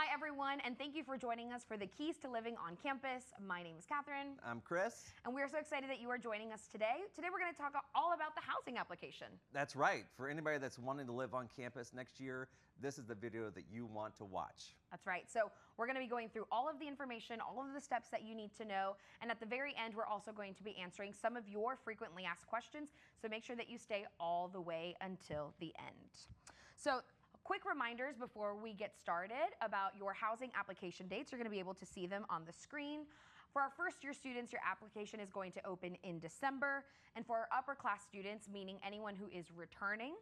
Hi, everyone, and thank you for joining us for the Keys to Living on Campus. My name is Catherine. I'm Chris. And we are so excited that you are joining us today. Today, we're going to talk all about the housing application. That's right. For anybody that's wanting to live on campus next year, this is the video that you want to watch. That's right. So we're going to be going through all of the information, all of the steps that you need to know. And at the very end, we're also going to be answering some of your frequently asked questions. So make sure that you stay all the way until the end. So quick reminders before we get started about your housing application dates. You're going to be able to see them on the screen. For our first year students, your application is going to open in December. And for our upper class students, meaning anyone who is returning,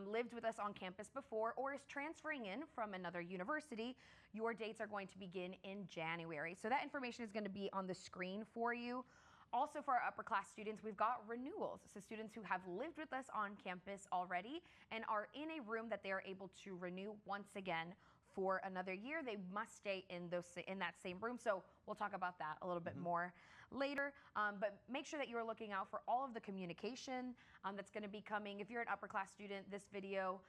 lived with us on campus before, or is transferring in from another university, your dates are going to begin in January. So that information is going to be on the screen for you. Also, for our upper class students, we've got renewals. So students who have lived with us on campus already and are in a room that they are able to renew once again for another year, they must stay in that same room. So we'll talk about that a little bit more later. But make sure that you're looking out for all of the communication that's going to be coming. If you're an upper class student, this video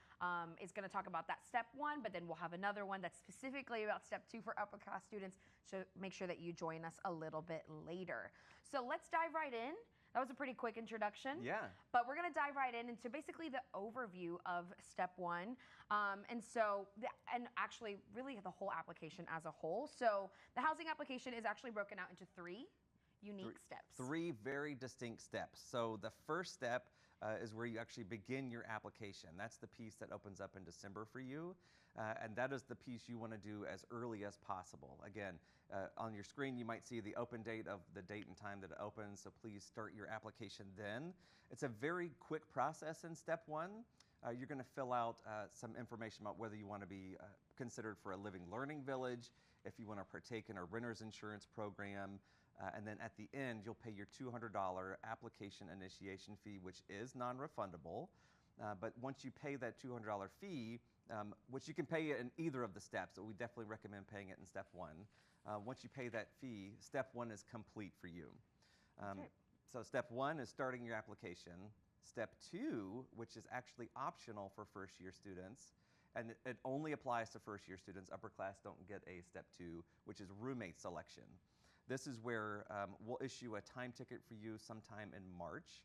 is going to talk about that step one, but then we'll have another one that's specifically about step two for upper class students. So make sure that you join us a little bit later. So let's dive right in. That was a pretty quick introduction. Yeah. But we're going to dive right into basically the overview of step one. And actually really the whole application as a whole. So the housing application is actually broken out into three unique steps. Three very distinct steps. So the first step is where you actually begin your application. That's the piece that opens up in December for you. And that is the piece you want to do as early as possible. Again, on your screen, you might see the open date of the date and time that it opens. So please start your application then. It's a very quick process in step one. You're going to fill out some information about whether you want to be considered for a living learning village, if you want to partake in a renter's insurance program, and then at the end, you'll pay your $200 application initiation fee, which is non-refundable. But once you pay that $200 fee, which you can pay in either of the steps, but we definitely recommend paying it in step one. Once you pay that fee, step one is complete for you. So step one is starting your application. Step two, which is actually optional for first year students, and it only applies to first year students. Upper class don't get a step two, which is roommate selection. This is where we'll issue a time ticket for you sometime in March,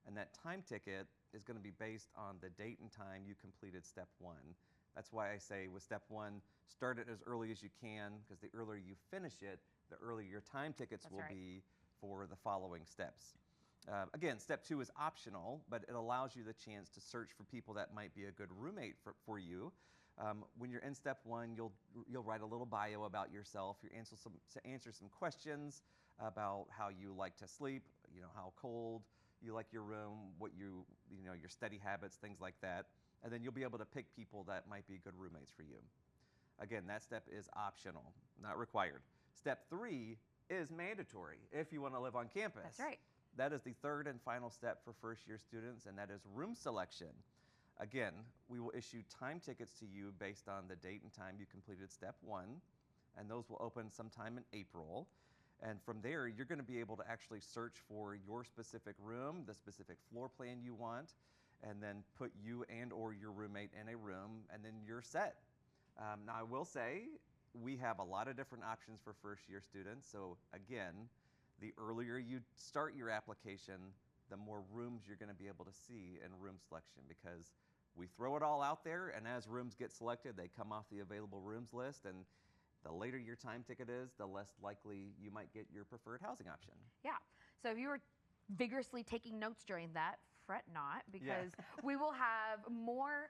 and that time ticket is going to be based on the date and time you completed step one. That's why I say with step one, start it as early as you can, because the earlier you finish it, the earlier your time tickets will be for the following steps. Again, step two is optional, but it allows you the chance to search for people that might be a good roommate for you. When you're in step one, you'll write a little bio about yourself. You answer some questions about how you like to sleep, how cold you like your room, what your study habits, things like that. And then you'll be able to pick people that might be good roommates for you. Again, that step is optional, not required. Step three is mandatory if you want to live on campus. That's right. That is the third and final step for first year students, and that is room selection. Again, we will issue time tickets to you based on the date and time you completed step one, and those will open sometime in April. And from there, you're going to be able to actually search for your specific room, the specific floor plan you want, and then put you and or your roommate in a room, and then you're set. Now, I will say, we have a lot of different options for first year students. So again, the earlier you start your application, the more rooms you're going to be able to see in room selection, because we throw it all out there, and as rooms get selected, they come off the available rooms list, and the later your time ticket is, the less likely you might get your preferred housing option. Yeah. So if you were vigorously taking notes during that, fret not, because we will have more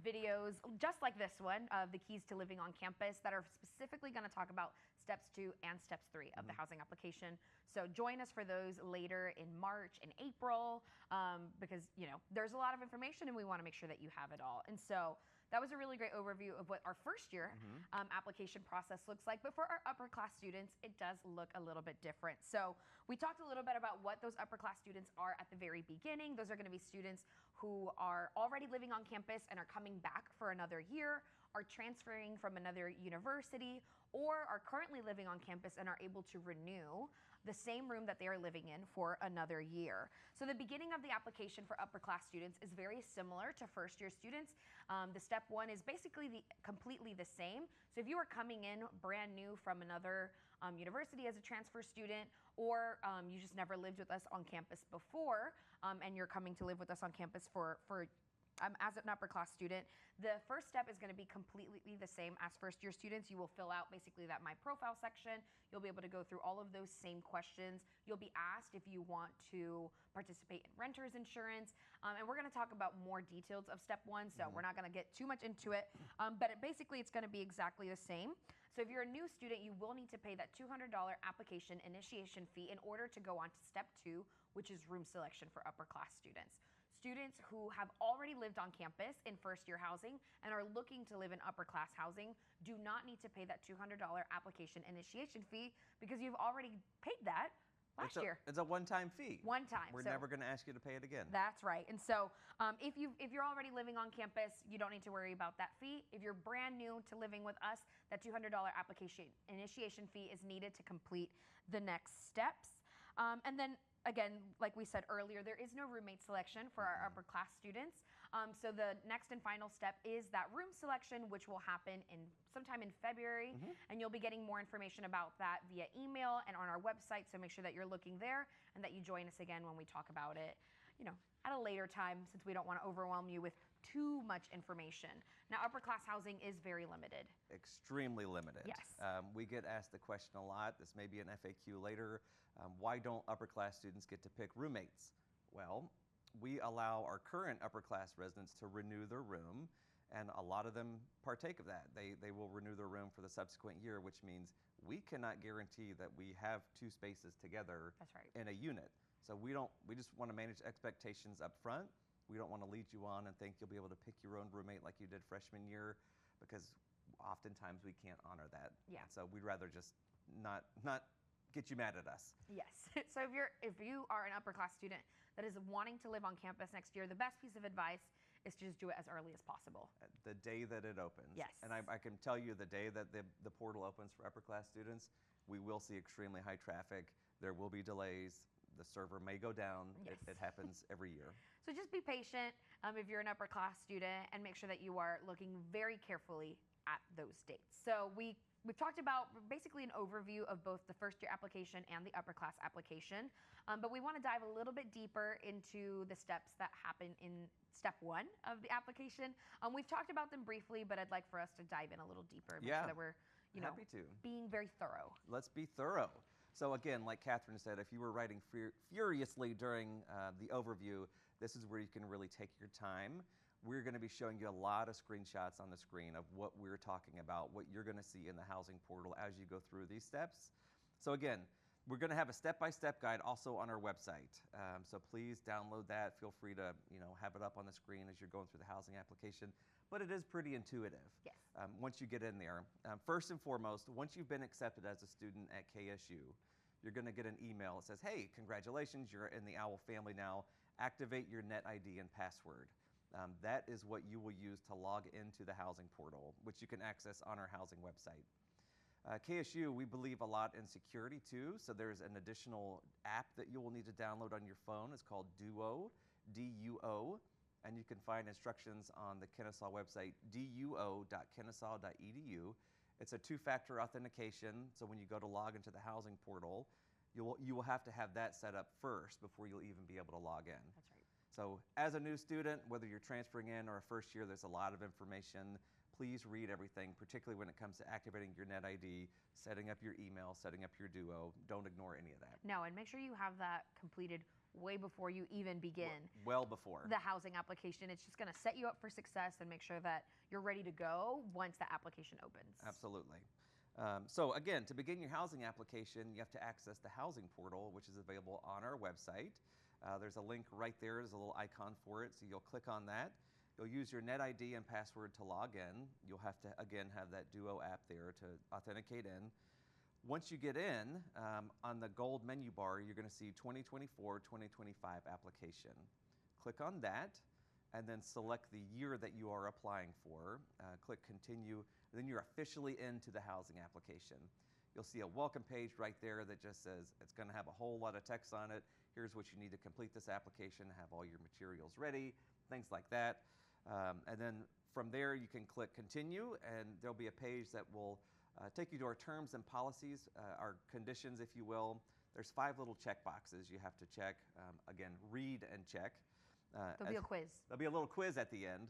videos just like this one of the Keys to Living on Campus that are specifically going to talk about steps 2 and steps 3 of the housing application. So join us for those later in March and April, because there's a lot of information and we want to make sure that you have it all. And so that was a really great overview of what our first year application process looks like. But for our upper class students, it does look a little bit different. So we talked a little bit about what those upper class students are at the very beginning. Those are going to be students who are already living on campus and are coming back for another year. are transferring from another university or are currently living on campus and are able to renew the same room that they are living in for another year. So the beginning of the application for upper class students is very similar to first year students. The step one is basically completely the same. So if you are coming in brand new from another university as a transfer student, or you just never lived with us on campus before, and you're coming to live with us on campus for as an upper class student, the first step is going to be completely the same as first year students. You will fill out basically that My Profile section. You'll be able to go through all of those same questions. You'll be asked if you want to participate in renter's insurance. And we're going to talk about more details of step one, so we're not going to get too much into it. But basically, it's going to be exactly the same. So if you're a new student, you will need to pay that $200 application initiation fee in order to go on to step two, which is room selection for upper class students. Students who have already lived on campus in first year housing and are looking to live in upper class housing do not need to pay that $200 application initiation fee because you've already paid that last year. It's a one-time fee. One time. We're never going to ask you to pay it again. That's right. And so if you're already living on campus, you don't need to worry about that fee. If you're brand new to living with us, that $200 application initiation fee is needed to complete the next steps. And then again, like we said earlier, there is no roommate selection for our upper class students. So the next and final step is that room selection, which will happen sometime in February. And you'll be getting more information about that via email and on our website. So make sure that you're looking there and that you join us again when we talk about it, at a later time, since we don't want to overwhelm you with too much information. Now, upper class housing is very limited. Extremely limited. Yes. We get asked the question a lot. This may be an FAQ later. Why don't upper class students get to pick roommates? Well, we allow our current upper class residents to renew their room, and a lot of them partake of that. They will renew their room for the subsequent year, which means we cannot guarantee that we have two spaces together. That's right. In a unit. So we just want to manage expectations up front. We don't want to lead you on and think you'll be able to pick your own roommate like you did freshman year, because oftentimes we can't honor that. Yeah. And so we'd rather just not get you mad at us. Yes. So if you are an upper class student that is wanting to live on campus next year, the best piece of advice is to just do it as early as possible. The day that it opens. Yes. And I can tell you the day that the portal opens for upper class students, we will see extremely high traffic. There will be delays. The server may go down. Yes. It happens every year. So just be patient if you're an upper class student, and make sure that you are looking very carefully at those dates. So we've talked about basically an overview of both the first year application and the upper class application, but we want to dive a little bit deeper into the steps that happen in step one of the application. We've talked about them briefly, but I'd like for us to dive in a little deeper, make sure that we're happy to. Being very thorough. Let's be thorough. So again, like Catherine said, if you were writing furiously during the overview, this is where you can really take your time. We're going to be showing you a lot of screenshots on the screen of what we're talking about, what you're going to see in the housing portal as you go through these steps. So again, we're going to have a step-by-step guide also on our website. So please download that. Feel free to have it up on the screen as you're going through the housing application. But it is pretty intuitive. Yes. Once you get in there. First and foremost, once you've been accepted as a student at KSU, you're going to get an email that says, hey, congratulations, you're in the OWL family now. Activate your net ID and password. That is what you will use to log into the housing portal, which you can access on our housing website. KSU, we believe a lot in security too, so there's an additional app that you will need to download on your phone. It's called Duo, D-U-O, and you can find instructions on the Kennesaw website, duo.kennesaw.edu. It's a two-factor authentication, so when you go to log into the housing portal, you will have to have that set up first before you'll even be able to log in. That's right. So as a new student, whether you're transferring in or a first year, there's a lot of information. Please read everything, particularly when it comes to activating your net ID, setting up your email, setting up your Duo. Don't ignore any of that. No, and make sure you have that completed way before you even begin. Well before. The housing application. It's just going to set you up for success and make sure that you're ready to go once the application opens. Absolutely. So again, to begin your housing application, you have to access the housing portal, which is available on our website. There's a link right there. There's a little icon for it, so you'll click on that. You'll use your net ID and password to log in. You'll have to, again, have that Duo app there to authenticate in. Once you get in, on the gold menu bar, you're going to see 2024-2025 application. Click on that. and then select the year that you are applying for. Click continue, and then you're officially into the housing application. You'll see a welcome page right there that just says it's going to have a whole lot of text on it. Here's what you need to complete this application, have all your materials ready, things like that. And then from there, you can click continue, and there'll be a page that will take you to our terms and policies, our conditions, if you will. There's 5 little check boxes you have to check. Again, read and check. There'll be a quiz. There'll be a little quiz at the end.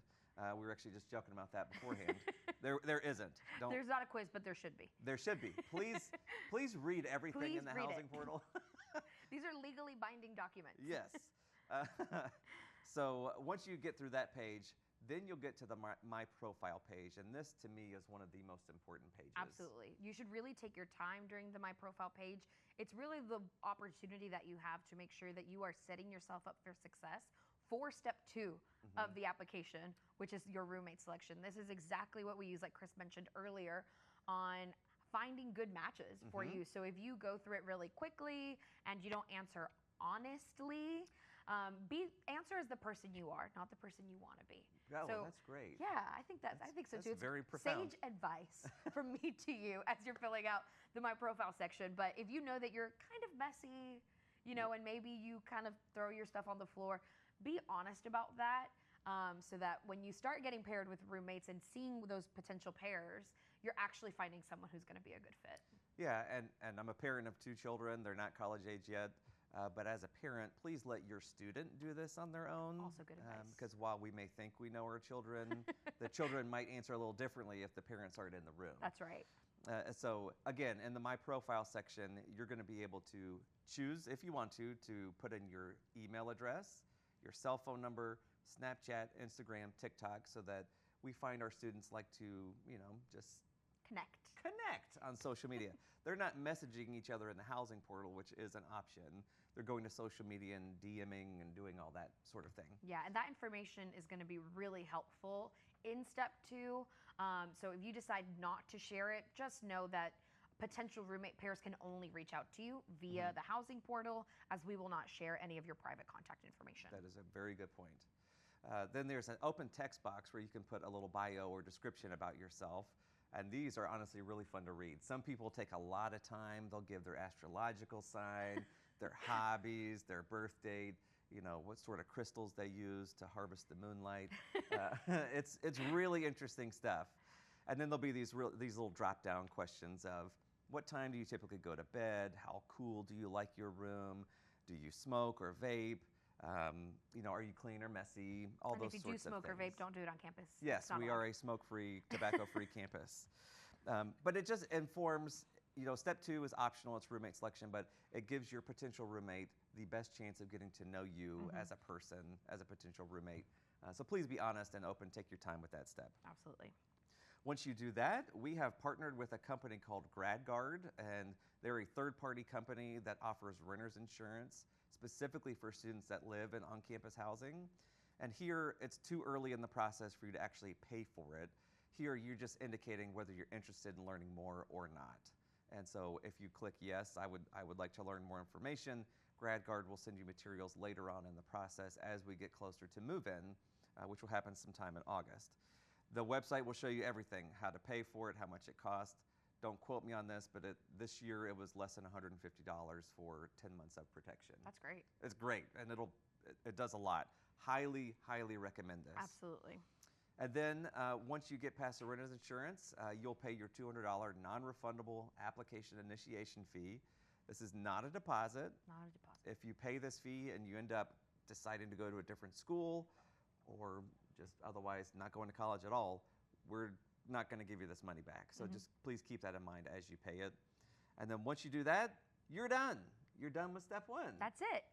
We were actually just joking about that beforehand. There isn't. There's not a quiz, but there should be. There should be. Please read everything in the housing portal. These are legally binding documents. Yes. So once you get through that page, then you'll get to the My Profile page, and this, to me, is one of the most important pages. Absolutely. You should really take your time during the My Profile page. It's really the opportunity that you have to make sure that you are setting yourself up for success for step 2 of the application, which is your roommate selection. This is exactly what we use, like Chris mentioned earlier, on finding good matches for you. So if you go through it really quickly and you don't answer honestly, answer as the person you are, not the person you want to be. Oh, so, that's great. Yeah, I think so too. It's very profound. Sage advice from me to you as you're filling out the My Profile section. But if you know that you're kind of messy, and maybe you kind of throw your stuff on the floor, be honest about that, so that when you start getting paired with roommates and seeing those potential pairs, you're actually finding someone who's going to be a good fit. Yeah, and I'm a parent of 2 children. They're not college age yet. But as a parent, please let your student do this on their own. Also good advice. Because while we may think we know our children, the children might answer a little differently if the parents aren't in the room. That's right. So again, in the My Profile section, you're going to be able to choose, if you want to put in your email address, your cell phone number, Snapchat, Instagram, TikTok, so that we find our students like to, just connect on social media. They're not messaging each other in the housing portal, which is an option. They're going to social media and DMing and doing all that sort of thing. Yeah, and that information is going to be really helpful in step 2. So if you decide not to share it, just know that potential roommate pairs can only reach out to you via the housing portal, as we will not share any of your private contact information. That is a very good point. Then there's an open text box where you can put a little bio or description about yourself. And these are honestly really fun to read. Some people take a lot of time. They'll give their astrological sign, their hobbies, their birth date, what sort of crystals they use to harvest the moonlight. It's really interesting stuff. And then there'll be these little drop-down questions of, what time do you typically go to bed? How cool do you like your room? Do you smoke or vape? Are you clean or messy? All those sorts of things. And if you do smoke or vape, don't do it on campus. Yes, we are a smoke-free, tobacco-free campus. But it just informs, step 2 is optional, it's roommate selection, but it gives your potential roommate the best chance of getting to know you as a person, as a potential roommate. So please be honest and open, take your time with that step. Absolutely. Once you do that, we have partnered with a company called GradGuard, and they're a third-party company that offers renter's insurance specifically for students that live in on-campus housing. And here, it's too early in the process for you to actually pay for it. Here, you're just indicating whether you're interested in learning more or not. And so if you click yes, I would like to learn more information, GradGuard will send you materials later on in the process as we get closer to move-in, which will happen sometime in August. The website will show you everything, how to pay for it, how much it costs. Don't quote me on this, but this year it was less than $150 for 10 months of protection. That's great. It's great, and it does a lot. Highly, highly recommend this. Absolutely. And then once you get past the renter's insurance, you'll pay your $200 non-refundable application initiation fee. This is not a deposit. Not a deposit. If you pay this fee and you end up deciding to go to a different school or just otherwise not going to college at all, we're not going to give you this money back. So just please keep that in mind as you pay it. And then once you do that, you're done. You're done with step 1. That's it.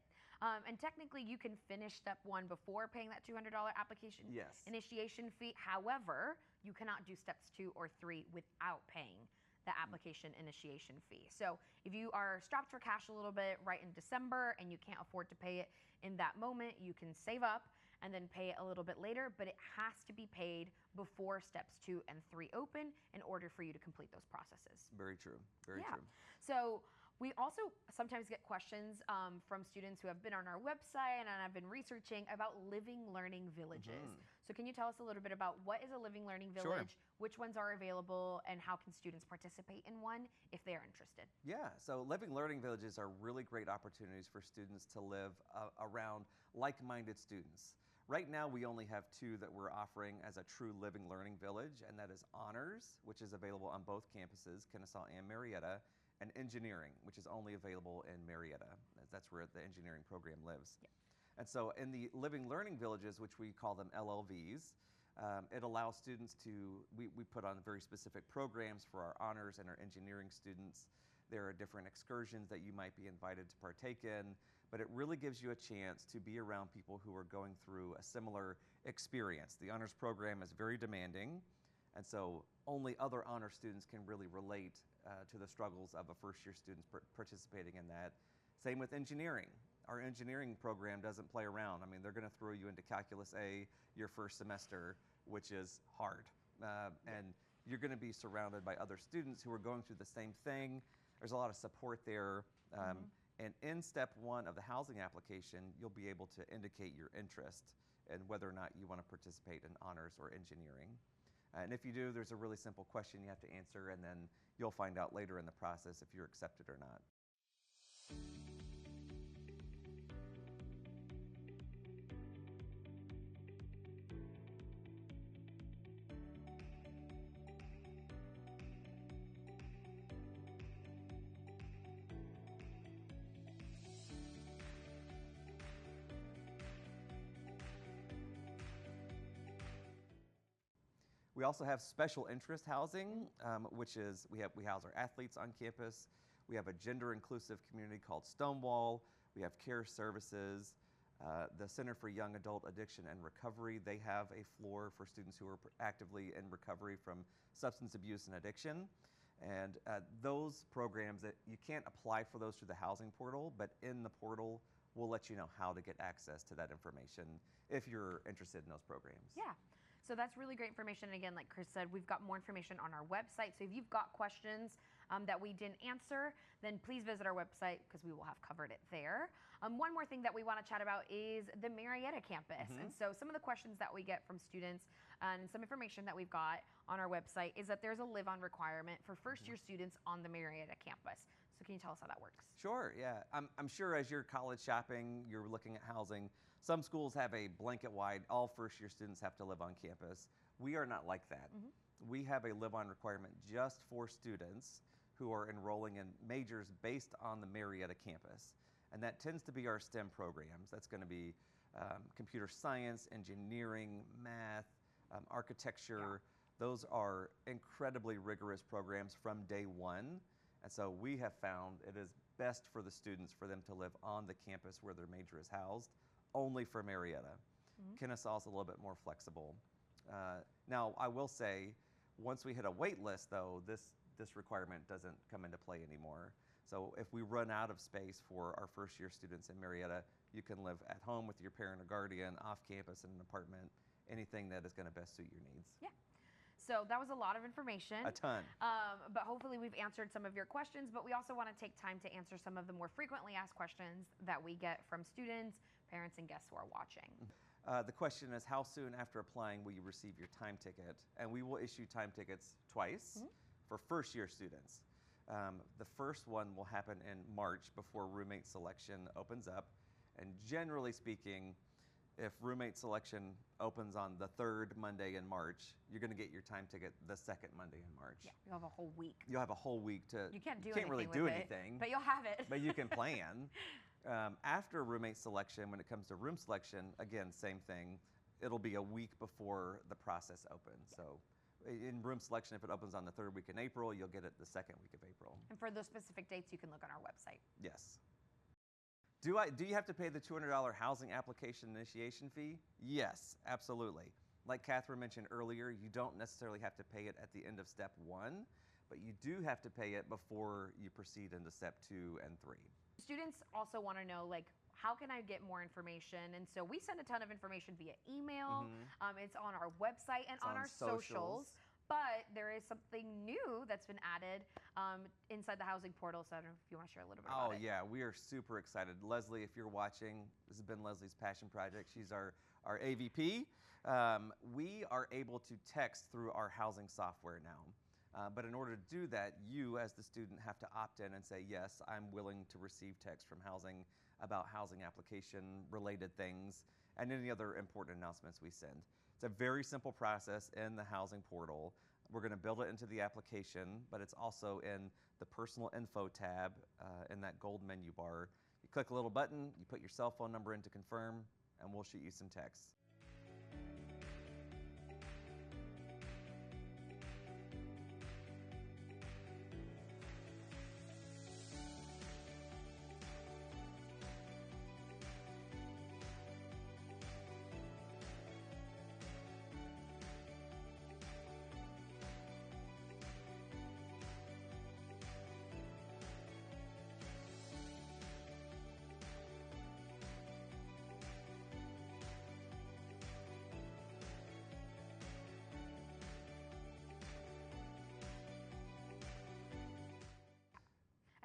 And technically, you can finish step 1 before paying that $200 application initiation fee. However, you cannot do steps 2 or 3 without paying the application initiation fee. So if you are strapped for cash a little bit right in December and you can't afford to pay it in that moment, you can save up and then pay it a little bit later, but it has to be paid before steps 2 and 3 open in order for you to complete those processes. Very true. Very true. So We also sometimes get questions from students who have been on our website and have been researching about living learning villages. So can you tell us a little bit about what is a living learning village, which ones are available, and how can students participate in one if they are interested? Yeah, so living learning villages are really great opportunities for students to live around like-minded students. Right now, we only have 2 that we're offering as a true living learning village, and that is Honors, which is available on both campuses, Kennesaw and Marietta, and Engineering, which is only available in Marietta, as that's where the engineering program lives. Yeah. And so in the living learning villages, which we call them LLVs, it allows students to, we put on very specific programs for our honors and our engineering students. There are different excursions that you might be invited to partake in, but it really gives you a chance to be around people who are going through a similar experience. The honors program is very demanding, and so only other honor students can really relate to the struggles of a first-year student participating in that. Same with engineering. Our engineering program doesn't play around. I mean, they're going to throw you into Calculus A your first semester, which is hard. And you're going to be surrounded by other students who are going through the same thing. There's a lot of support there. And in step 1 of the housing application, you'll be able to indicate your interest and whether or not you want to participate in honors or engineering. And if you do, there's a really simple question you have to answer, and then you'll find out later in the process if you're accepted or not. We also have special interest housing, which is we house our athletes on campus. We have a gender inclusive community called Stonewall. We have care services. The Center for Young Adult Addiction and Recovery, they have a floor for students who are actively in recovery from substance abuse and addiction. And those programs, that you can't apply for those through the housing portal, but in the portal, we'll let you know how to get access to that information if you're interested in those programs. Yeah. So that's really great information. And again, like Chris said, we've got more information on our website. So if you've got questions that we didn't answer, then please visit our website because we will have covered it there. One more thing that we want to chat about is the Marietta campus. And so some of the questions that we get from students and some information that we've got on our website is that there's a live-on requirement for first-year students on the Marietta campus. So can you tell us how that works? Sure, yeah. I'm sure as you're college shopping, you're looking at housing. Some schools have a blanket-wide, all first-year students have to live on campus. We are not like that. We have a live-on requirement just for students who are enrolling in majors based on the Marietta campus. And that tends to be our STEM programs. That's going to be computer science, engineering, math, architecture. Those are incredibly rigorous programs from day 1. And so we have found it is best for the students for them to live on the campus where their major is housed, only for Marietta. Kennesaw is a little bit more flexible. Now, I will say, once we hit a wait list, though, this requirement doesn't come into play anymore. So if we run out of space for our first-year students in Marietta, you can live at home with your parent or guardian, off campus in an apartment, anything that is going to best suit your needs. Yeah. So that was a lot of information. A ton. But hopefully we've answered some of your questions, but we also want to take time to answer some of the more frequently asked questions that we get from students, parents, and guests who are watching. The question is, how soon after applying will you receive your time ticket? And we will issue time tickets twice for first-year students. The first one will happen in March before roommate selection opens up. And generally speaking, if roommate selection opens on the 3rd Monday in March, you're going to get your time ticket the 2nd Monday in March. Yeah, you'll have a whole week. You'll have a whole week to. You can't really do anything, but you'll have it. But you can plan. After roommate selection, when it comes to room selection, again, same thing. It'll be a week before the process opens. So in room selection, if it opens on the 3rd week in April, you'll get it the 2nd week of April. And for those specific dates, you can look on our website. Yes. Do you have to pay the $200 housing application initiation fee? Yes, absolutely. Like Catherine mentioned earlier, you don't necessarily have to pay it at the end of step 1, but you do have to pay it before you proceed into step 2 and 3. Students also want to know, like, how can I get more information? And so we send a ton of information via email. It's on our website and on our socials. But there is something new that's been added inside the housing portal. So I don't know if you want to share a little bit about it. Oh yeah, we are super excited. Leslie, if you're watching, this has been Leslie's passion project. She's our AVP. We are able to text through our housing software now. But in order to do that, you as the student have to opt in and say, yes, I'm willing to receive text from housing about housing application related things and any other important announcements we send. It's a very simple process in the housing portal. We're going to build it into the application, but it's also in the personal info tab in that gold menu bar. You click a little button, you put your cell phone number in to confirm, and we'll shoot you some texts.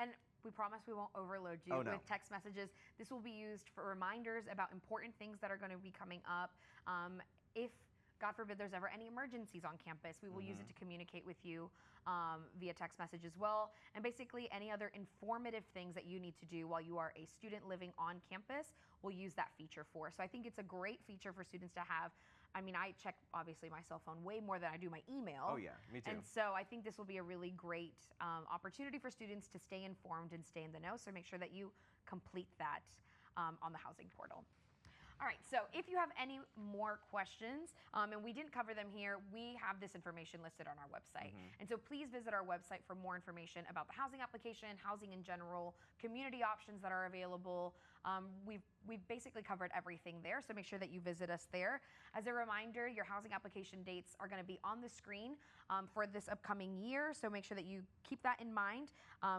And we promise we won't overload you Oh, no. with text messages. This will be used for reminders about important things that are going to be coming up. If, God forbid, there's ever any emergencies on campus, we will use it to communicate with you via text message as well. And basically, any other informative things that you need to do while you are a student living on campus, we'll use that feature for. So I think it's a great feature for students to have. I mean, I check, obviously, my cell phone way more than I do my email. Oh yeah, me too. And so I think this will be a really great opportunity for students to stay informed and stay in the know. So make sure that you complete that on the housing portal. All right, so if you have any more questions, and we didn't cover them here, we have this information listed on our website. And so please visit our website for more information about the housing application, housing in general, community options that are available. We've basically covered everything there, so make sure that you visit us there. As a reminder, your housing application dates are going to be on the screen for this upcoming year, so make sure that you keep that in mind.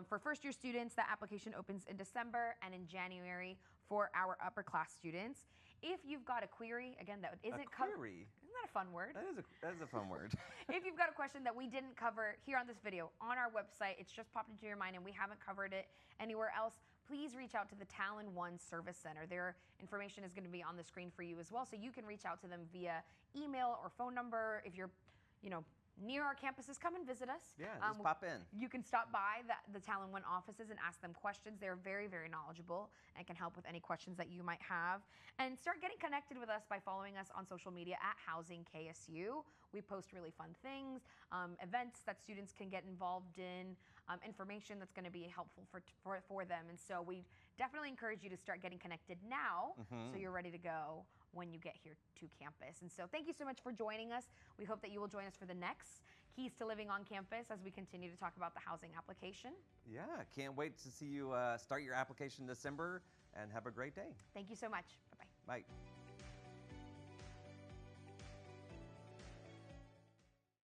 For first-year students, that application opens in December, and in January for our upper class students. If you've got a query, again, that isn't query. Isn't that a fun word? That is a fun word. If you've got a question that we didn't cover here on this video, on our website, it's just popped into your mind and we haven't covered it anywhere else, please reach out to the Talon One Service Center. Their information is going to be on the screen for you as well, so you can reach out to them via email or phone number. If you're, near our campuses, come and visit us. Yeah, just pop in. You can stop by the Talon One offices and ask them questions. They're very, very knowledgeable and can help with any questions that you might have. And start getting connected with us by following us on social media at Housing KSU. We post really fun things, events that students can get involved in, information that's going to be helpful for them. And so we definitely encourage you to start getting connected now so you're ready to go when you get here to campus. And so thank you so much for joining us. We hope that you will join us for the next Keys to Living on Campus as we continue to talk about the housing application. Yeah, can't wait to see you start your application in December, and have a great day. Thank you so much. Bye-bye. Bye.